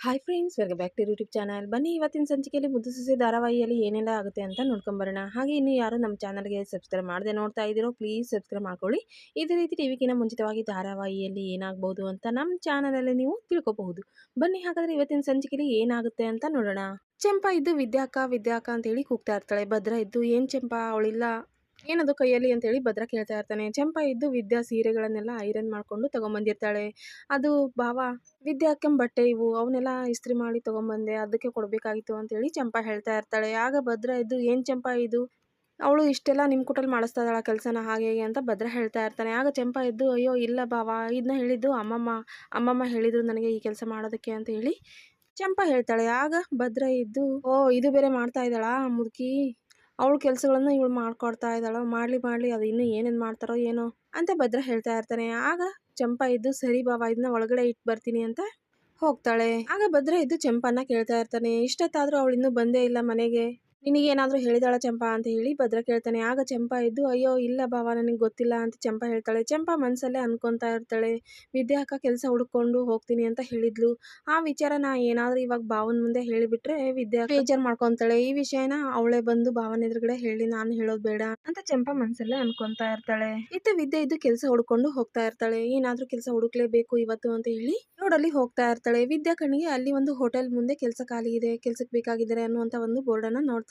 Hi friends, welcome back to YouTube channel. ಬನ್ನಿ ಇವತ್ತಿನ ಸಂಚಿಕೆಯಲ್ಲಿ ಮುದ್ದು ಸೊಸೆ ಧಾರಾವಾಹಿಯಲ್ಲಿ ಏನೆಲ್ಲ ಆಗುತ್ತೆ ಅಂತ ನೋಡ್ಕೊಂಬರೋಣ. ಹಾಗೆ ಇನ್ನು ಯಾರು ನಮ್ಮ ಚಾನಲ್ಗೆ ಸಬ್ಸ್ಕ್ರೈಬ್ ಮಾಡದೆ ನೋಡ್ತಾ ಇದ್ದೀರೋ ಪ್ಲೀಸ್ ಸಬ್ಸ್ಕ್ರೈಬ್ ಮಾಡ್ಕೊಳ್ಳಿ. ಇದೇ ರೀತಿ ಟಿವಿಗಿನ ಮುಂಚಿತವಾಗಿ ಧಾರಾವಾಹಿಯಲ್ಲಿ ಏನಾಗ್ಬೋದು ಅಂತ ನಮ್ಮ ಚಾನಲಲ್ಲಿ ನೀವು ತಿಳ್ಕೊಬಹುದು. ಬನ್ನಿ ಹಾಗಾದ್ರೆ ಇವತ್ತಿನ ಸಂಚಿಕೆಯಲ್ಲಿ ಏನಾಗುತ್ತೆ ಅಂತ ನೋಡೋಣ. ಚಂಪಾ ಇದ್ದು ವಿದ್ಯಾಕ ಅಂತೇಳಿ ಕೂಗ್ತಾ ಇರ್ತಾಳೆ. ಭದ್ರ ಇದ್ದು ಏನ್ ಚಂಪಾ ಅವಳಿಲ್ಲ ಏನದು ಕೈಯಲ್ಲಿ ಅಂತೇಳಿ ಭದ್ರ ಕೇಳ್ತಾ ಇರ್ತಾನೆ. ಚಂಪಾ ಇದ್ದು ವಿದ್ಯಾ ಸೀರೆಗಳನ್ನೆಲ್ಲ ಐರನ್ ಮಾಡ್ಕೊಂಡು ತಗೊಂಬಂದಿರ್ತಾಳೆ. ಅದು ಭಾವ ವಿದ್ಯಾಕ್ಕಂ ಬಟ್ಟೆ ಇವು ಅವನ್ನೆಲ್ಲ ಇಸ್ತ್ರಿ ಮಾಡಿ ತಗೊಂಬಂದೆ, ಅದಕ್ಕೆ ಕೊಡಬೇಕಾಗಿತ್ತು ಅಂತೇಳಿ ಚಂಪಾ ಹೇಳ್ತಾ ಇರ್ತಾಳೆ. ಆಗ ಭದ್ರ ಇದ್ದು ಏನು ಚಂಪಾ ಇದು, ಅವಳು ಇಷ್ಟೆಲ್ಲ ನಿಮ್ಮ ಕುಟಲ್ಲಿ ಮಾಡಿಸ್ತಾ ಇದ್ದಾಳ ಕೆಲಸನ ಹಾಗೆ ಹೀಗೆ ಅಂತ ಭದ್ರ ಹೇಳ್ತಾ ಇರ್ತಾನೆ. ಆಗ ಚಂಪಾ ಇದ್ದು ಅಯ್ಯೋ ಇಲ್ಲ ಭಾವ, ಇದನ್ನ ಹೇಳಿದ್ದು ಅಮ್ಮಮ್ಮ ಹೇಳಿದ್ರು ನನಗೆ ಈ ಕೆಲಸ ಮಾಡೋದಕ್ಕೆ ಅಂತ ಹೇಳಿ ಚಂಪಾ ಹೇಳ್ತಾಳೆ. ಆಗ ಭದ್ರ ಇದ್ದು ಓ ಇದು ಬೇರೆ ಮಾಡ್ತಾ ಇದ್ದಾಳಾ ಮುದುಕಿ, ಅವಳ ಕೆಲಸಗಳನ್ನು ಇವಳು ಮಾಡ್ಕೊಡ್ತಾ ಇದ್ದಾಳೋ, ಮಾಡ್ಲಿ ಅದು ಇನ್ನೂ ಏನೇನು ಮಾಡ್ತಾರೋ ಏನೋ ಅಂತ ಭದ್ರ ಹೇಳ್ತಾ ಇರ್ತಾನೆ. ಆಗ ಚಂಪಾ ಇದ್ದು ಸರಿ ಬಾವ ಇದನ್ನ ಒಳಗಡೆ ಇಟ್ಟು ಬರ್ತೀನಿ ಅಂತ ಹೋಗ್ತಾಳೆ. ಆಗ ಭದ್ರ ಇದ್ದು ಚಂಪನ್ನ ಕೇಳ್ತಾ ಇರ್ತಾನೆ, ಇಷ್ಟೊತ್ತಾದ್ರೂ ಅವಳು ಇನ್ನೂ ಬಂದೇ ಇಲ್ಲ ಮನೆಗೆ, ನಿನಗೇನಾದ್ರೂ ಹೇಳಿದಾಳ ಚಂಪಾ ಅಂತ ಹೇಳಿ ಭದ್ರ ಕೇಳ್ತಾನೆ. ಆಗ ಚಂಪಾ ಇದ್ದು ಅಯ್ಯೋ ಇಲ್ಲ ಬಾವ ನನಗೆ ಗೊತ್ತಿಲ್ಲ ಅಂತ ಚಂಪಾ ಹೇಳ್ತಾಳೆ. ಚಂಪಾ ಮನಸ್ಸಲ್ಲೇ ಅನ್ಕೊತಾ ಇರ್ತಾಳೆ, ವಿದ್ಯಾ ಅಕ್ಕ ಕೆಲಸ ಹುಡ್ಕೊಂಡು ಹೋಗ್ತೀನಿ ಅಂತ ಹೇಳಿದ್ಲು, ಆ ವಿಚಾರ ನಾ ಏನಾದ್ರೂ ಇವಾಗ ಭಾವನ ಮುಂದೆ ಹೇಳಿಬಿಟ್ರೆ ವಿದ್ಯಾ ಬೇಜಾರ್ ಮಾಡ್ಕೊಂತಾಳೆ, ಈ ವಿಷಯನ ಅವಳೇ ಬಂದು ಭಾವನ ಎದುರುಗಡೆ ಹೇಳಿ ನಾನು ಹೇಳೋದು ಬೇಡ ಅಂತ ಚಂಪಾ ಮನಸ್ಸಲ್ಲೇ ಅನ್ಕೊಂತಾ ಇರ್ತಾಳೆ. ಇತ್ತ ವಿದ್ಯೆ ಇದ್ದು ಕೆಲಸ ಹುಡ್ಕೊಂಡು ಹೋಗ್ತಾ ಇರ್ತಾಳೆ. ಏನಾದ್ರೂ ಕೆಲಸ ಹುಡುಕ್ಲೇಬೇಕು ಇವತ್ತು ಅಂತ ಹೇಳಿ ರೋಡಲ್ಲಿ ಹೋಗ್ತಾ ಇರ್ತಾಳೆ. ವಿದ್ಯಾ ಕಣ್ಣಿಗೆ ಅಲ್ಲಿ ಒಂದು ಹೋಟೆಲ್ ಮುಂದೆ ಕೆಲಸ ಖಾಲಿ ಇದೆ, ಕೆಲ್ಸಕ್ಕೆ ಬೇಕಾಗಿದ್ದಾರೆ ಅನ್ನುವಂತ ಒಂದು ಬೋರ್ಡನ್ನ ನೋಡ್ತಾಳೆ.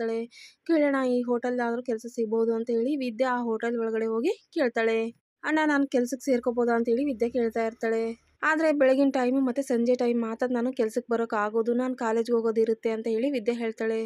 ಕೇಳೋಣ ಈ ಹೋಟೆಲ್ ಆದ್ರೂ ಕೆಲಸ ಸಿಗ್ಬೋದು ಅಂತ ಹೇಳಿ ವಿದ್ಯಾ ಆ ಹೋಟೆಲ್ ಒಳಗಡೆ ಹೋಗಿ ಕೇಳ್ತಾಳೆ. ಅಣ್ಣ ನಾನು ಕೆಲ್ಸಕ್ಕೆ ಸೇರ್ಕೋಬೋದಾ ಅಂತೇಳಿ ವಿದ್ಯೆ ಕೇಳ್ತಾ ಇರ್ತಾಳೆ. ಆದರೆ ಬೆಳಗಿನ ಟೈಮು ಮತ್ತು ಸಂಜೆ ಟೈಮ್ ಮಾತ್ರ ನಾನು ಕೆಲ್ಸಕ್ಕೆ ಬರೋಕೆ ಆಗೋದು, ನಾನು ಕಾಲೇಜ್ಗೆ ಹೋಗೋದಿರುತ್ತೆ ಅಂತ ಹೇಳಿ ವಿದ್ಯೆ ಹೇಳ್ತಾಳೆ.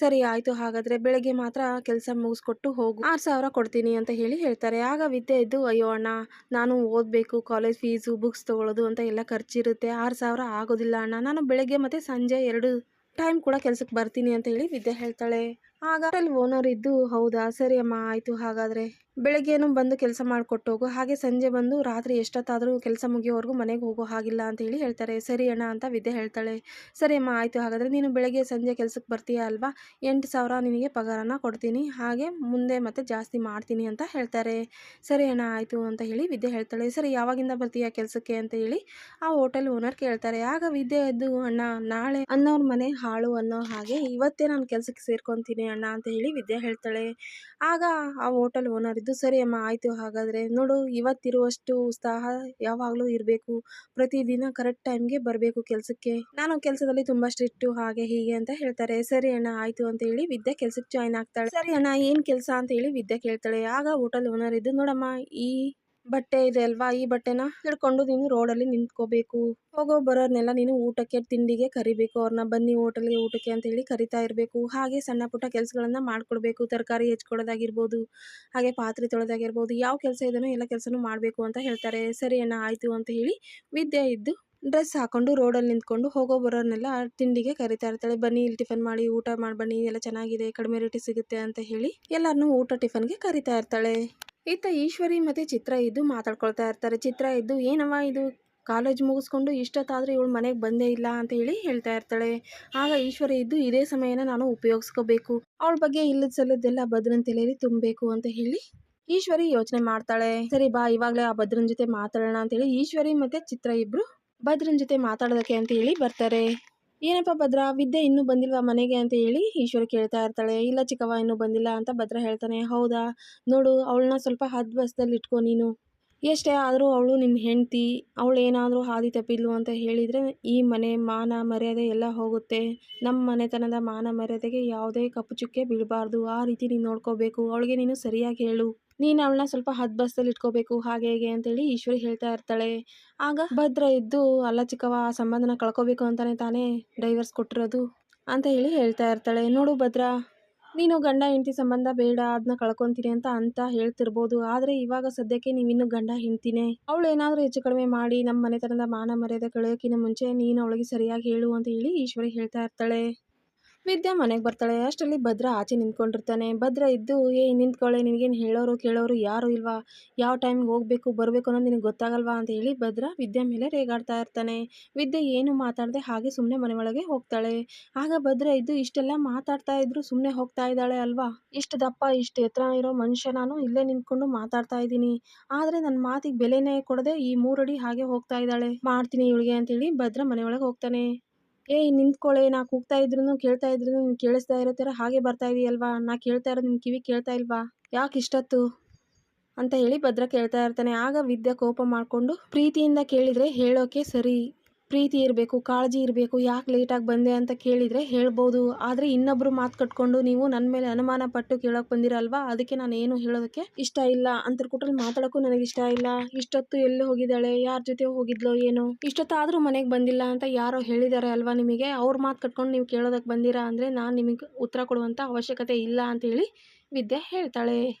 ಸರಿ ಆಯಿತು, ಹಾಗಾದರೆ ಬೆಳಗ್ಗೆ ಮಾತ್ರ ಕೆಲಸ ಮುಗಿಸ್ಕೊಟ್ಟು ಹೋಗು, 6,000 ಕೊಡ್ತೀನಿ ಅಂತ ಹೇಳಿ ಹೇಳ್ತಾರೆ. ಆಗ ವಿದ್ಯೆ ಇದ್ದು ಅಯ್ಯೋ ಅಣ್ಣ ನಾನು ಓದಬೇಕು, ಕಾಲೇಜ್ ಫೀಸು ಬುಕ್ಸ್ ತೊಗೊಳ್ಳೋದು ಅಂತ ಎಲ್ಲ ಖರ್ಚಿರುತ್ತೆ, 6,000 ಆಗೋದಿಲ್ಲ ಅಣ್ಣ, ನಾನು ಬೆಳಗ್ಗೆ ಮತ್ತು ಸಂಜೆ 2 ಟೈಮ್ ಕೂಡ ಕೆಲ್ಸಕ್ಕೆ ಬರ್ತೀನಿ ಅಂತ ಹೇಳಿ ವಿದ್ಯೆ ಹೇಳ್ತಾಳೆ. ಆಗ ಹೋಟೆಲ್ ಓನರ್ ಇದ್ದು ಹೌದಾ ಸರಿ ಅಮ್ಮ ಆಯಿತು, ಹಾಗಾದರೆ ಬೆಳಗ್ಗೆನೂ ಬಂದು ಕೆಲಸ ಮಾಡಿಕೊಟ್ಟು ಹೋಗು, ಹಾಗೆ ಸಂಜೆ ಬಂದು ರಾತ್ರಿ ಎಷ್ಟೊತ್ತಾದರೂ ಕೆಲಸ ಮುಗಿಯೋವರೆಗೂ ಮನೆಗೆ ಹೋಗೋ ಹಾಗಿಲ್ಲ ಅಂತ ಹೇಳಿ ಹೇಳ್ತಾರೆ. ಸರಿ ಅಣ್ಣ ಅಂತ ವಿದ್ಯೆ ಹೇಳ್ತಾಳೆ. ಸರಿ ಅಮ್ಮ ಆಯಿತು, ಹಾಗಾದರೆ ನೀನು ಬೆಳಗ್ಗೆ ಸಂಜೆ ಕೆಲಸಕ್ಕೆ ಬರ್ತೀಯ ಅಲ್ವಾ, 8,000 ನಿನಗೆ ಪಗಾರನ ಕೊಡ್ತೀನಿ, ಹಾಗೆ ಮುಂದೆ ಮತ್ತೆ ಜಾಸ್ತಿ ಮಾಡ್ತೀನಿ ಅಂತ ಹೇಳ್ತಾರೆ. ಸರಿ ಅಣ್ಣ ಆಯಿತು ಅಂತ ಹೇಳಿ ವಿದ್ಯೆ ಹೇಳ್ತಾಳೆ. ಸರಿ ಯಾವಾಗಿಂದ ಬರ್ತೀಯ ಕೆಲಸಕ್ಕೆ ಅಂತ ಹೇಳಿ ಆ ಹೋಟೆಲ್ ಓನರ್ ಕೇಳ್ತಾರೆ. ಆಗ ವಿದ್ಯೆ ಎದ್ದು ಅಣ್ಣ ನಾಳೆ ಅನ್ನೋರ್ ಮನೆ ಹಾಳು ಅನ್ನೋ ಹಾಗೆ ಇವತ್ತೇ ನಾನು ಕೆಲಸಕ್ಕೆ ಸೇರ್ಕೊತೀನಿ ಅಣ್ಣ ಅಂತ ಹೇಳಿ ವಿದ್ಯೆ ಹೇಳ್ತಾಳೆ. ಆಗ ಆ ಹೋಟೆಲ್ ಓನರ್ ಇದ್ದು ಸರಿ ಅಮ್ಮ ಆಯಿತು, ಹಾಗಾದರೆ ನೋಡು ಇವತ್ತಿರುವಷ್ಟು ಉತ್ಸಾಹ ಯಾವಾಗಲೂ ಇರಬೇಕು, ಪ್ರತಿದಿನ ಕರೆಕ್ಟ್ ಟೈಮ್ಗೆ ಬರಬೇಕು ಕೆಲಸಕ್ಕೆ, ನಾನು ಕೆಲಸದಲ್ಲಿ ತುಂಬ ಸ್ಟ್ರಿಕ್ಟು ಹಾಗೆ ಹೀಗೆ ಅಂತ ಹೇಳ್ತಾರೆ. ಸರಿ ಅಣ್ಣ ಆಯಿತು ಅಂತ ಹೇಳಿ ವಿದ್ಯೆ ಕೆಲಸಕ್ಕೆ ಜಾಯ್ನ್ ಆಗ್ತಾಳೆ. ಸರಿ ಅಣ್ಣ ಏನು ಕೆಲಸ ಅಂತ ಹೇಳಿ ವಿದ್ಯೆ ಕೇಳ್ತಾಳೆ. ಆಗ ಹೋಟೆಲ್ ಓನರ್ ಇದ್ದು ನೋಡಮ್ಮ ಈ ಬಟ್ಟೆ ಇದೆ ಅಲ್ವಾ, ಈ ಬಟ್ಟೆನ ಹಿಡ್ಕೊಂಡು ನೀನು ರೋಡಲ್ಲಿ ನಿಂತ್ಕೋಬೇಕು, ಹೋಗೋ ಬರೋರ್ನೆಲ್ಲ ನೀನು ಊಟಕ್ಕೆ ತಿಂಡಿಗೆ ಕರಿಬೇಕು, ಅವ್ರನ್ನ ಬನ್ನಿ ಹೋಟೆಲ್ಗೆ ಊಟಕ್ಕೆ ಅಂತ ಹೇಳಿ ಕರಿತಾ ಇರಬೇಕು, ಹಾಗೆ ಸಣ್ಣ ಪುಟ್ಟ ಕೆಲಸಗಳನ್ನ ಮಾಡ್ಕೊಡ್ಬೇಕು, ತರಕಾರಿ ಹೆಚ್ಕೊಡೋದಾಗಿರ್ಬೋದು, ಹಾಗೆ ಪಾತ್ರೆ ತೊಳೆದಾಗಿರ್ಬೋದು, ಯಾವ ಕೆಲಸ ಇದೆಯೋ ಎಲ್ಲ ಕೆಲಸನೂ ಮಾಡಬೇಕು ಅಂತ ಹೇಳ್ತಾರೆ. ಸರಿ ಅಣ್ಣ ಆಯಿತು ಅಂತ ಹೇಳಿ ವಿದ್ಯೆ ಇದ್ದು ಡ್ರೆಸ್ ಹಾಕೊಂಡು ರೋಡಲ್ಲಿ ನಿಂತ್ಕೊಂಡು ಹೋಗೋ ಬರೋರ್ನೆಲ್ಲ ತಿಂಡಿಗೆ ಕರಿತಾ ಇರ್ತಾಳೆ. ಬನ್ನಿ ಇಲ್ಲಿ ಟಿಫನ್ ಮಾಡಿ ಊಟ ಮಾಡಿ ಬನ್ನಿ, ಎಲ್ಲ ಚೆನ್ನಾಗಿದೆ, ಕಡಿಮೆ ರೇಟಿಗೆ ಸಿಗುತ್ತೆ ಅಂತ ಹೇಳಿ ಎಲ್ಲರನ್ನೂ ಊಟ ಟಿಫನ್ಗೆ ಕರಿತಾ ಇರ್ತಾಳೆ. ಇತ್ತ ಈಶ್ವರಿ ಮತ್ತು ಚಿತ್ರ ಇದ್ದು ಮಾತಾಡ್ಕೊಳ್ತಾ ಇರ್ತಾರೆ. ಚಿತ್ರ ಇದ್ದು ಏನವ್ವ ಇದು ಕಾಲೇಜ್ ಮುಗಿಸ್ಕೊಂಡು ಇಷ್ಟೊತ್ತಾದರೂ ಇವಳು ಮನೆಗೆ ಬಂದೇ ಇಲ್ಲ ಅಂತ ಹೇಳಿ ಹೇಳ್ತಾ ಇರ್ತಾಳೆ. ಆಗ ಈಶ್ವರಿ ಇದ್ದು ಇದೇ ಸಮಯನ ನಾನು ಉಪಯೋಗಿಸ್ಕೋಬೇಕು, ಅವಳ ಬಗ್ಗೆ ಇಲ್ಲದ ಸಲ್ಲದ್ದೆಲ್ಲ ಭದ್ರನ ತಲೆಯಲ್ಲಿ ತುಂಬಬೇಕು ಅಂತ ಹೇಳಿ ಈಶ್ವರಿ ಯೋಚನೆ ಮಾಡ್ತಾಳೆ. ಸರಿ ಬಾ ಇವಾಗಲೇ ಆ ಭದ್ರನ ಜೊತೆ ಮಾತಾಡೋಣ ಅಂತೇಳಿ ಈಶ್ವರಿ ಮತ್ತು ಚಿತ್ರ ಇಬ್ಬರು ಭದ್ರನ ಜೊತೆ ಮಾತಾಡೋದಕ್ಕೆ ಅಂತ ಹೇಳಿ ಬರ್ತಾರೆ. ಏನಪ್ಪ ಭದ್ರ ವಿದ್ಯೆ ಇನ್ನೂ ಬಂದಿಲ್ವಾ ಮನೆಗೆ ಅಂತ ಹೇಳಿ ಈಶ್ವರಿ ಕೇಳ್ತಾ ಇರ್ತಾಳೆ. ಇಲ್ಲ ಚಿಕ್ಕವ್ವ ಇನ್ನೂ ಬಂದಿಲ್ಲ ಅಂತ ಭದ್ರ ಹೇಳ್ತಾನೆ. ಹೌದಾ, ನೋಡು ಅವಳನ್ನ ಸ್ವಲ್ಪ ಹದ್ಬಸ್ದಲ್ಲಿ ಇಟ್ಕೊ ನೀನು, ಎಷ್ಟೇ ಆದರೂ ಅವಳು ನಿನ್ನ ಹೆಂಡತಿ, ಅವಳು ಏನಾದರೂ ಹಾದಿ ತಪ್ಪಿದ್ಲು ಅಂತ ಹೇಳಿದರೆ ಈ ಮನೆ ಮಾನ ಮರ್ಯಾದೆ ಎಲ್ಲ ಹೋಗುತ್ತೆ, ನಮ್ಮ ಮನೆತನದ ಮಾನ ಮರ್ಯಾದೆಗೆ ಯಾವುದೇ ಕಪ್ಪು ಚುಕ್ಕೆ ಬೀಳಬಾರ್ದು, ಆ ರೀತಿ ನೀನು ನೋಡ್ಕೋಬೇಕು, ಅವಳಿಗೆ ನೀನು ಸರಿಯಾಗಿ ಹೇಳು, ನೀನು ಅವಳನ್ನ ಸ್ವಲ್ಪ ಹದ್ಬಸ್ದಲ್ಲಿ ಇಟ್ಕೋಬೇಕು ಹಾಗೆ ಹೇಗೆ ಅಂತೇಳಿ ಈಶ್ವರಿ ಹೇಳ್ತಾ ಇರ್ತಾಳೆ. ಆಗ ಭದ್ರ ಇದ್ದು ಅಲ್ಲ ಚಿಕ್ಕವ ಆ ಸಂಬಂಧನ ಕಳ್ಕೋಬೇಕು ಅಂತಾನೆ ತಾನೇ ಡೈವರ್ಸ್ ಕೊಟ್ಟಿರೋದು ಅಂತ ಹೇಳಿ ಹೇಳ್ತಾ ಇರ್ತಾಳೆ. ನೋಡು ಭದ್ರ, ನೀನು ಗಂಡ ಹೆಂಡತಿ ಸಂಬಂಧ ಬೇಡ ಅದನ್ನ ಕಳ್ಕೊತೀನಿ ಅಂತ ಹೇಳ್ತಿರ್ಬೋದು, ಆದರೆ ಇವಾಗ ಸದ್ಯಕ್ಕೆ ನೀವಿನ್ನು ಗಂಡ ಹೆಂಡ್ತಿನೇ, ಅವಳು ಏನಾದರೂ ಹೆಚ್ಚು ಕಡಿಮೆ ಮಾಡಿ ನಮ್ಮ ಮನೆತನದ ಮಾನ ಮರ್ಯಾದೆ ಕಳೆಯೋಕ್ಕಿಂತ ಮುಂಚೆ ನೀನು ಅವಳಿಗೆ ಸರಿಯಾಗಿ ಹೇಳು ಅಂತ ಹೇಳಿ ಈಶ್ವರಿ ಹೇಳ್ತಾ ಇರ್ತಾಳೆ. ವಿದ್ಯಾ ಮನೆಗೆ ಬರ್ತಾಳೆ. ಅಷ್ಟರಲ್ಲಿ ಭದ್ರ ಆಚೆ ನಿಂತ್ಕೊಂಡಿರ್ತಾನೆ. ಭದ್ರ ಇದ್ದು ನಿಂತ್ಕೊಳ್ಳೆ, ನಿನಗೇನು ಹೇಳೋರು ಕೇಳೋರು ಯಾರು ಇಲ್ವಾ, ಯಾವ ಟೈಮ್ಗೆ ಹೋಗಬೇಕು ಬರಬೇಕು ಅನ್ನೋದು ನಿನಗೆ ಗೊತ್ತಾಗಲ್ವಾ ಅಂತ ಹೇಳಿ ಭದ್ರ ವಿದ್ಯಾ ಮೇಲೆ ರೇಗಾಡ್ತಾ ಇರ್ತಾನೆ. ವಿದ್ಯೆ ಏನು ಮಾತಾಡದೆ ಹಾಗೆ ಸುಮ್ಮನೆ ಮನೆ ಒಳಗೆ ಹೋಗ್ತಾಳೆ. ಆಗ ಭದ್ರ ಇದ್ದು ಇಷ್ಟೆಲ್ಲ ಮಾತಾಡ್ತಾ ಇದ್ರು ಸುಮ್ಮನೆ ಹೋಗ್ತಾ ಇದ್ದಾಳೆ ಅಲ್ವಾ, ಇಷ್ಟು ದಪ್ಪ ಇಷ್ಟು ಎತ್ತರ ಇರೋ ಮನುಷ್ಯ ನಾನು ಇಲ್ಲೇ ನಿಂತ್ಕೊಂಡು ಮಾತಾಡ್ತಾ ಇದ್ದೀನಿ, ಆದರೆ ನನ್ನ ಮಾತಿಗೆ ಬೆಲೆನೇ ಕೊಡದೆ ಈ 3 ಅಡಿ ಹಾಗೆ ಹೋಗ್ತಾ ಇದ್ದಾಳೆ, ಮಾಡ್ತೀನಿ ಇವಳಿಗೆ ಅಂತೇಳಿ ಭದ್ರ ಮನೆ ಒಳಗೆ ಹೋಗ್ತಾನೆ. ಏಯ್ ನಿಂತ್ಕೊಳ್ಳೆ, ನಾ ಕೂಗ್ತಾ ಇದ್ರು ಕೇಳ್ತಾ ಇದ್ರು ನೀನು ಕೇಳಿಸ್ತಾ ಇರೋ ಥರ ಹಾಗೆ ಬರ್ತಾ ಇದೆಯಲ್ವಾ, ನಾ ಕೇಳ್ತಾ ಇರೋದು ನಿನ್ನ ಕಿವಿ ಕೇಳ್ತಾ ಇಲ್ವಾ, ಯಾಕೆ ಇಷ್ಟೊತ್ತು ಅಂತ ಹೇಳಿ ಭದ್ರ ಕೇಳ್ತಾ ಇರ್ತಾನೆ. ಆಗ ವಿದ್ಯಾ ಕೋಪ ಮಾಡಿಕೊಂಡು, ಪ್ರೀತಿಯಿಂದ ಕೇಳಿದರೆ ಹೇಳೋಕೆ ಸರಿ, ಪ್ರೀತಿ ಇರಬೇಕು, ಕಾಳಜಿ ಇರಬೇಕು, ಯಾಕೆ ಲೇಟಾಗಿ ಬಂದೆ ಅಂತ ಕೇಳಿದರೆ ಹೇಳ್ಬೋದು, ಆದರೆ ಇನ್ನೊಬ್ರು ಮಾತು ಕಟ್ಕೊಂಡು ನೀವು ನನ್ನ ಮೇಲೆ ಅನುಮಾನ ಪಟ್ಟು ಕೇಳೋಕೆ ಬಂದಿರಲ್ವಾ, ಅದಕ್ಕೆ ನಾನು ಏನು ಹೇಳೋದಕ್ಕೆ ಇಷ್ಟ ಇಲ್ಲ, ಅಂತರ್ಕುಟಲ್ಲಿ ಮಾತಾಡೋಕ್ಕೂ ನನಗೆ ಇಷ್ಟ ಇಲ್ಲ, ಇಷ್ಟೊತ್ತು ಎಲ್ಲಿ ಹೋಗಿದ್ದಾಳೆ, ಯಾರ ಜೊತೆ ಹೋಗಿದ್ಲೋ ಏನೋ, ಇಷ್ಟೊತ್ತಾದರೂ ಮನೆಗೆ ಬಂದಿಲ್ಲ ಅಂತ ಯಾರೋ ಹೇಳಿದ್ದಾರೆ ಅಲ್ವಾ ನಿಮಗೆ, ಅವ್ರ ಮಾತು ಕಟ್ಕೊಂಡು ನೀವು ಕೇಳೋದಕ್ಕೆ ಬಂದಿರಾ ಅಂದರೆ ನಾನು ನಿಮಗೆ ಉತ್ತರ ಕೊಡುವಂಥ ಅವಶ್ಯಕತೆ ಇಲ್ಲ ಅಂತೇಳಿ ವಿದ್ಯಾ ಹೇಳ್ತಾಳೆ.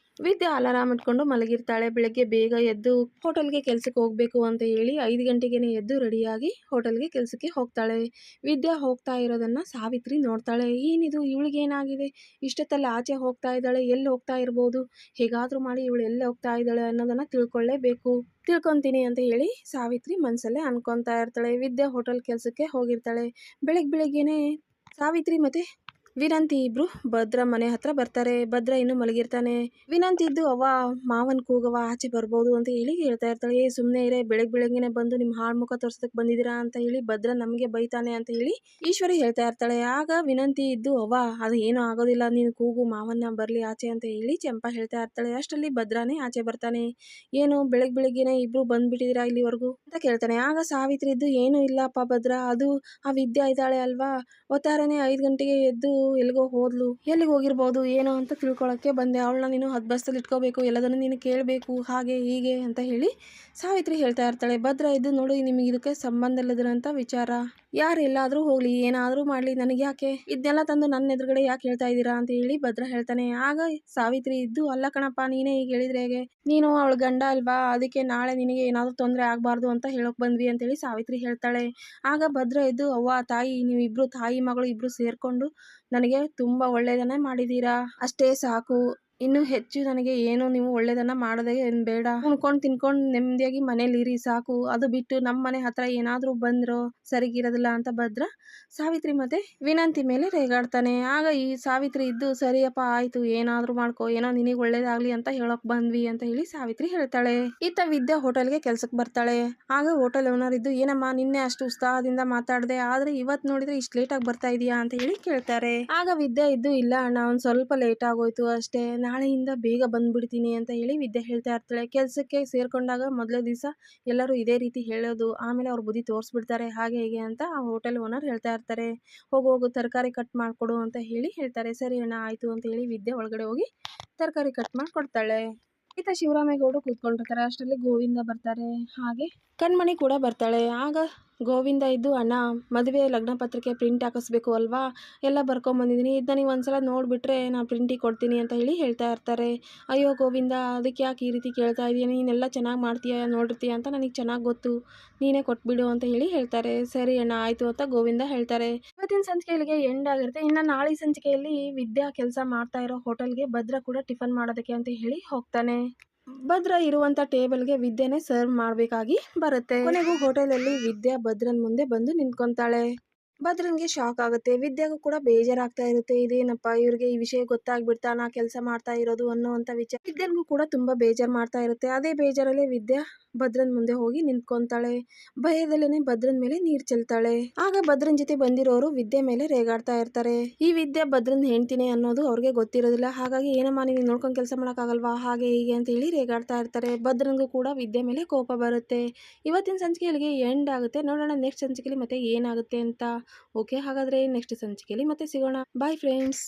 ವಿದ್ಯಾ ಅಲಾರಾಮ್ ಇಟ್ಕೊಂಡು ಮಲಗಿರ್ತಾಳೆ. ಬೆಳಗ್ಗೆ ಬೇಗ ಎದ್ದು ಹೋಟೆಲ್ಗೆ ಕೆಲಸಕ್ಕೆ ಹೋಗಬೇಕು ಅಂತ ಹೇಳಿ 5 ಗಂಟೆಗೇ ಎದ್ದು ರೆಡಿಯಾಗಿ ಹೋಟೆಲ್ಗೆ ಕೆಲಸಕ್ಕೆ ಹೋಗ್ತಾಳೆ. ವಿದ್ಯಾ ಹೋಗ್ತಾ ಇರೋದನ್ನು ಸಾವಿತ್ರಿ ನೋಡ್ತಾಳೆ. ಏನಿದು, ಇವಳಿಗೇನಾಗಿದೆ, ಇಷ್ಟೊತ್ತಲ್ಲಿ ಆಚೆ ಹೋಗ್ತಾ ಇದ್ದಾಳೆ, ಎಲ್ಲಿ ಹೋಗ್ತಾ ಇರ್ಬೋದು, ಹೇಗಾದರೂ ಮಾಡಿ ಇವಳು ಎಲ್ಲಿ ಹೋಗ್ತಾ ಇದ್ದಾಳೆ ಅನ್ನೋದನ್ನು ತಿಳ್ಕೊಳ್ಳೇಬೇಕು, ತಿಳ್ಕೊತೀನಿ ಅಂತ ಹೇಳಿ ಸಾವಿತ್ರಿ ಮನಸ್ಸಲ್ಲೇ ಅನ್ಕೊತಾ ಇರ್ತಾಳೆ. ವಿದ್ಯಾ ಹೋಟೆಲ್ ಕೆಲಸಕ್ಕೆ ಹೋಗಿರ್ತಾಳೆ. ಬೆಳಗ್ಗೆನೇ ಸಾವಿತ್ರಿ ಮತ್ತು ವಿನಂತಿ ಇಬ್ರು ಭದ್ರ ಮನೆ ಹತ್ರ ಬರ್ತಾರೆ. ಭದ್ರ ಇನ್ನು ಮಲಗಿರ್ತಾನೆ. ವಿನಂತಿ ಇದ್ದು ಅವ್ವ ಮಾವನ್ ಕೂಗವ ಆಚೆ ಬರ್ಬೋದು ಅಂತ ಹೇಳಿ ಹೇಳ್ತಾ ಇರ್ತಾಳೆ. ಸುಮ್ಮನೆ ಇರೇ, ಬೆಳಗ್ಗೆನೆ ಬಂದು ನಿಮ್ಮ ಹಾಳು ಮುಖ ತೋರ್ಸೋದಕ್ಕೆ ಬಂದಿದ್ದೀರಾ ಅಂತ ಹೇಳಿ ಭದ್ರ ನಮಗೆ ಬೈತಾನೆ ಅಂತ ಹೇಳಿ ಈಶ್ವರಿ ಹೇಳ್ತಾ ಇರ್ತಾಳೆ. ಆಗ ವಿನಂತಿ ಇದ್ದು ಅವ್ವ ಅದು ಏನೂ ಆಗೋದಿಲ್ಲ, ನೀನು ಕೂಗು ಮಾವನ್ನ ಬರಲಿ ಆಚೆ ಅಂತ ಹೇಳಿ ಚಂಪಾ ಹೇಳ್ತಾ ಇರ್ತಾಳೆ. ಅಷ್ಟರಲ್ಲಿ ಭದ್ರಾನೇ ಆಚೆ ಬರ್ತಾನೆ. ಏನು ಬೆಳಗ್ಗೆನೆ ಇಬ್ರು ಬಂದ್ಬಿಟ್ಟಿದ್ದೀರಾ ಇಲ್ಲಿವರೆಗೂ ಅಂತ ಕೇಳ್ತಾನೆ. ಆಗ ಸಾವಿತ್ರಿ ಇದ್ದು ಏನೂ ಇಲ್ಲಪ್ಪ ಭದ್ರ, ಅದು ಆ ವಿದ್ಯಾ ಇದ್ದಾಳೆ ಅಲ್ವಾ, ಒತ್ತಾರನೇ 5 ಗಂಟೆಗೆ ಎದ್ದು ಎಲ್ಲಿಗೋ ಹೋದ್ಲು, ಎಲ್ಲಿಗೆ ಹೋಗಿರ್ಬೋದು ಏನೋ ಅಂತ ತಿಳ್ಕೊಳಕ್ಕೆ ಬಂದೆ, ಅವಳನ್ನ ನೀನು ಬಸ್ಸಲ್ಲಿ ಇಟ್ಕೋಬೇಕು, ಎಲ್ಲದನ್ನು ನೀನು ಕೇಳಬೇಕು, ಹಾಗೆ ಹೀಗೆ ಅಂತ ಹೇಳಿ ಸಾವಿತ್ರಿ ಹೇಳ್ತಾ ಇರ್ತಾಳೆ. ಭದ್ರ ಇದ್ದು ನೋಡಿ, ನಿಮಗೆ ಇದಕ್ಕೆ ಸಂಬಂಧ ಇಲ್ಲದಿರೋಂಥ ವಿಚಾರ, ಯಾರು ಎಲ್ಲಾದರೂ ಹೋಗಲಿ ಏನಾದರೂ ಮಾಡಲಿ ನನಗೆ ಯಾಕೆ, ಇದನ್ನೆಲ್ಲ ತಂದು ನನ್ನ ಎದುರುಗಡೆ ಯಾಕೆ ಹೇಳ್ತಾ ಇದ್ದೀರಾ ಅಂತ ಹೇಳಿ ಭದ್ರ ಹೇಳ್ತಾನೆ. ಆಗ ಸಾವಿತ್ರಿ ಇದ್ದು ಅಲ್ಲ ಕಣಪ್ಪ, ನೀನೇ ಈಗ ಹೇಳಿದ್ರೆ ಹೇಗೆ, ನೀನು ಅವಳ ಗಂಡ ಅಲ್ವಾ, ಅದಕ್ಕೆ ನಾಳೆ ನಿನಗೆ ಏನಾದರೂ ತೊಂದರೆ ಆಗಬಾರ್ದು ಅಂತ ಹೇಳೋಕೆ ಬಂದ್ವಿ ಅಂತೇಳಿ ಸಾವಿತ್ರಿ ಹೇಳ್ತಾಳೆ. ಆಗ ಭದ್ರ ಇದ್ದು ಅವ್ವ ತಾಯಿ, ನೀವಿಬ್ರು ತಾಯಿ ಮಗಳು ಇಬ್ರು ಸೇರ್ಕೊಂಡು ನನಗೆ ತುಂಬ ಒಳ್ಳೆಯದನ್ನೇ ಮಾಡಿದ್ದೀರಾ, ಅಷ್ಟೇ ಸಾಕು, ಇನ್ನೂ ಹೆಚ್ಚು ನನಗೆ ಏನು ನೀವು ಒಳ್ಳೆಯದನ್ನು ಮಾಡೋದೇ ಏನು ಬೇಡ, ಉಣ್ಕೊಂಡು ತಿನ್ಕೊಂಡು ನೆಮ್ಮದಿಯಾಗಿ ಮನೇಲಿರಿ ಸಾಕು, ಅದು ಬಿಟ್ಟು ನಮ್ಮ ಮನೆ ಹತ್ರ ಏನಾದರೂ ಬಂದರೂ ಸರಿಗಿರೋದಿಲ್ಲ ಅಂತ ಭದ್ರ ಸಾವಿತ್ರಿ ಮತ್ತೆ ವಿನಂತಿ ಮೇಲೆ ರೇಗಾಡ್ತಾನೆ. ಆಗ ಈ ಸಾವಿತ್ರಿ ಇದ್ದು ಸರಿಯಪ್ಪ ಆಯಿತು, ಏನಾದರೂ ಮಾಡ್ಕೋ, ಏನೋ ನಿನಗೆ ಒಳ್ಳೇದಾಗಲಿ ಅಂತ ಹೇಳೋಕೆ ಬಂದ್ವಿ ಅಂತ ಹೇಳಿ ಸಾವಿತ್ರಿ ಹೇಳ್ತಾಳೆ. ಇತ್ತ ವಿದ್ಯಾ ಹೋಟೆಲ್ಗೆ ಕೆಲ್ಸಕ್ಕೆ ಬರ್ತಾಳೆ. ಆಗ ಹೋಟೆಲ್ ಓನರ್ ಇದ್ದು ಏನಮ್ಮ ನಿನ್ನೆ ಅಷ್ಟು ಉತ್ಸಾಹದಿಂದ ಮಾತಾಡಿದೆ, ಆದರೆ ಇವತ್ತು ನೋಡಿದರೆ ಇಷ್ಟು ಲೇಟಾಗಿ ಬರ್ತಾ ಇದೆಯಾ ಅಂತ ಹೇಳಿ ಕೇಳ್ತಾರೆ. ಆಗ ವಿದ್ಯಾ ಇದ್ದು ಇಲ್ಲ ಅಣ್ಣ, ಒಂದು ಸ್ವಲ್ಪ ಲೇಟ್ ಆಗೋಯ್ತು ಅಷ್ಟೇ, ನಾಳೆಯಿಂದ ಬೇಗ ಬಂದ್ಬಿಡ್ತೀನಿ ಅಂತ ಹೇಳಿ ವಿದ್ಯಾ ಹೇಳ್ತಾ ಇರ್ತಾಳೆ. ಕೆಲಸಕ್ಕೆ ಸೇರ್ಕೊಂಡಾಗ ಮೊದಲೇ ದಿವಸ ಎಲ್ಲರೂ ಇದೇ ರೀತಿ ಹೇಳೋದು, ಆಮೇಲೆ ಅವ್ರ ಬುದ್ಧಿ ತೋರಿಸ್ಬಿಡ್ತಾರೆ ಹಾಗೆ ಹೀಗೆ ಅಂತ ಆ ಹೋಟೆಲ್ ಓನರ್ ಹೇಳ್ತಾ ಇರ್ತಾರೆ. ಹೋಗು ತರಕಾರಿ ಕಟ್ ಮಾಡಿಕೊಡು ಅಂತ ಹೇಳಿ ಹೇಳ್ತಾರೆ. ಸರಿ ಅಣ್ಣ ಆಯಿತು ಅಂತ ಹೇಳಿ ವಿದ್ಯಾ ಒಳಗಡೆ ಹೋಗಿ ತರಕಾರಿ ಕಟ್ ಮಾಡಿಕೊಡ್ತಾಳೆ. ಈತ ಶಿವರಾಮೇಗೌಡರು ಕೂತ್ಕೊಂಡಿರ್ತಾರೆ. ಅಷ್ಟರಲ್ಲಿ ಗೋವಿಂದ ಬರ್ತಾರೆ, ಹಾಗೆ ಕಣ್ಮಣಿ ಕೂಡ ಬರ್ತಾಳೆ. ಆಗ ಗೋವಿಂದ ಇದ್ದು ಅಣ್ಣ ಮದುವೆ ಲಗ್ನ ಪತ್ರಿಕೆ ಪ್ರಿಂಟ್ ಹಾಕಿಸ್ಬೇಕು ಅಲ್ವಾ, ಎಲ್ಲ ಬರ್ಕೊಂಬಂದಿದ್ದೀನಿ, ಇದನ್ನ ನೀವು ಒಂದ್ಸಲ ನೋಡಿಬಿಟ್ರೆ ನಾನು ಪ್ರಿಂಟಿಗೆ ಕೊಡ್ತೀನಿ ಅಂತ ಹೇಳಿ ಹೇಳ್ತಾ ಇರ್ತಾರೆ. ಅಯ್ಯೋ ಗೋವಿಂದ, ಅದಕ್ಕೆ ಯಾಕೆ ಈ ರೀತಿ ಕೇಳ್ತಾ ಇದೀಯ, ನೀನೆಲ್ಲ ಚೆನ್ನಾಗಿ ಮಾಡ್ತೀಯ ನೋಡಿರ್ತೀಯ ಅಂತ ನನಗೆ ಚೆನ್ನಾಗಿ ಗೊತ್ತು, ನೀನೇ ಕೊಟ್ಬಿಡು ಅಂತ ಹೇಳಿ ಹೇಳ್ತಾರೆ. ಸರಿ ಅಣ್ಣ ಆಯಿತು ಅಂತ ಗೋವಿಂದ ಹೇಳ್ತಾರೆ. ಇವತ್ತಿನ ಸಂಚಿಕೆಯಲ್ಲಿಗೆ ಎಂಡ್ ಆಗಿರುತ್ತೆ. ಇನ್ನು ನಾಳೆ ಸಂಚಿಕೆಯಲ್ಲಿ ವಿದ್ಯಾ ಕೆಲಸ ಮಾಡ್ತಾ ಇರೋ ಹೋಟೆಲ್ಗೆ ಭದ್ರ ಕೂಡ ಟಿಫನ್ ಮಾಡೋದಕ್ಕೆ ಅಂತ ಹೇಳಿ ಹೋಗ್ತಾನೆ. ಭದ್ರ ಇರುವಂತ ಟೇಬಲ್ಗೆ ವಿದ್ಯೆನೇ ಸರ್ವ್ ಮಾಡಬೇಕಾಗಿ ಬರುತ್ತೆ. ಕೊನೆಗೂ ಹೋಟೆಲಲ್ಲಿ ವಿದ್ಯಾ ಭದ್ರನ್ ಮುಂದೆ ಬಂದು ನಿಂತ್ಕೊಂತಾಳೆ. ಭದ್ರನ್ಗೆ ಶಾಕ್ ಆಗುತ್ತೆ. ವಿದ್ಯಾಗೂ ಕೂಡ ಬೇಜಾರಾಗ್ತಾ ಇರುತ್ತೆ. ಇದೇನಪ್ಪ ಇವ್ರಿಗೆ ಈ ವಿಷಯ ಗೊತ್ತಾಗ್ಬಿಡ್ತಾ ನಾ ಕೆಲಸ ಮಾಡ್ತಾ ಇರೋದು ಅನ್ನೋವಂಥ ವಿಚಾರ ವಿದ್ಯನ್ಗೂ ಕೂಡ ತುಂಬ ಬೇಜಾರು ಮಾಡ್ತಾ ಇರುತ್ತೆ. ಅದೇ ಬೇಜಾರಲ್ಲೇ ವಿದ್ಯಾ ಭದ್ರನ್ ಮುಂದೆ ಹೋಗಿ ನಿಂತ್ಕೊಂತಾಳೆ. ಭಯದಲ್ಲೇನೆ ಭದ್ರನ್ ಮೇಲೆ ನೀರು ಚೆಲ್ತಾಳೆ. ಆಗ ಭದ್ರನ್ ಜೊತೆ ಬಂದಿರೋರು ವಿದ್ಯೆ ಮೇಲೆ ರೇಗಾಡ್ತಾ ಇರ್ತಾರೆ. ಈ ವಿದ್ಯಾ ಭದ್ರನ್ ಹೆಂಡ್ತಿನೇ ಅನ್ನೋದು ಅವ್ರಿಗೆ ಗೊತ್ತಿರೋದಿಲ್ಲ. ಹಾಗಾಗಿ ಏನಮ್ಮ ನೀನು ನೋಡ್ಕೊಂಡು ಕೆಲಸ ಮಾಡೋಕ್ಕಾಗಲ್ವಾ ಹಾಗೆ ಹೀಗೆ ಅಂತ ಹೇಳಿ ರೇಗಾಡ್ತಾ ಇರ್ತಾರೆ. ಭದ್ರನ್ಗೂ ಕೂಡ ವಿದ್ಯೆ ಮೇಲೆ ಕೋಪ ಬರುತ್ತೆ. ಇವತ್ತಿನ ಸಂಚಿಕೆಯಲ್ಲಿಗೆ ಎಂಡ್ ಆಗುತ್ತೆ. ನೋಡೋಣ ನೆಕ್ಸ್ಟ್ ಸಂಚಿಕೆಯಲ್ಲಿ ಮತ್ತೆ ಏನಾಗುತ್ತೆ ಅಂತ. ಓಕೆ, ಹಾಗಾದರೆ ನೆಕ್ಸ್ಟ್ ಸಂಚಿಕೆಯಲ್ಲಿ ಮತ್ತೆ ಸಿಗೋಣ. Bye friends.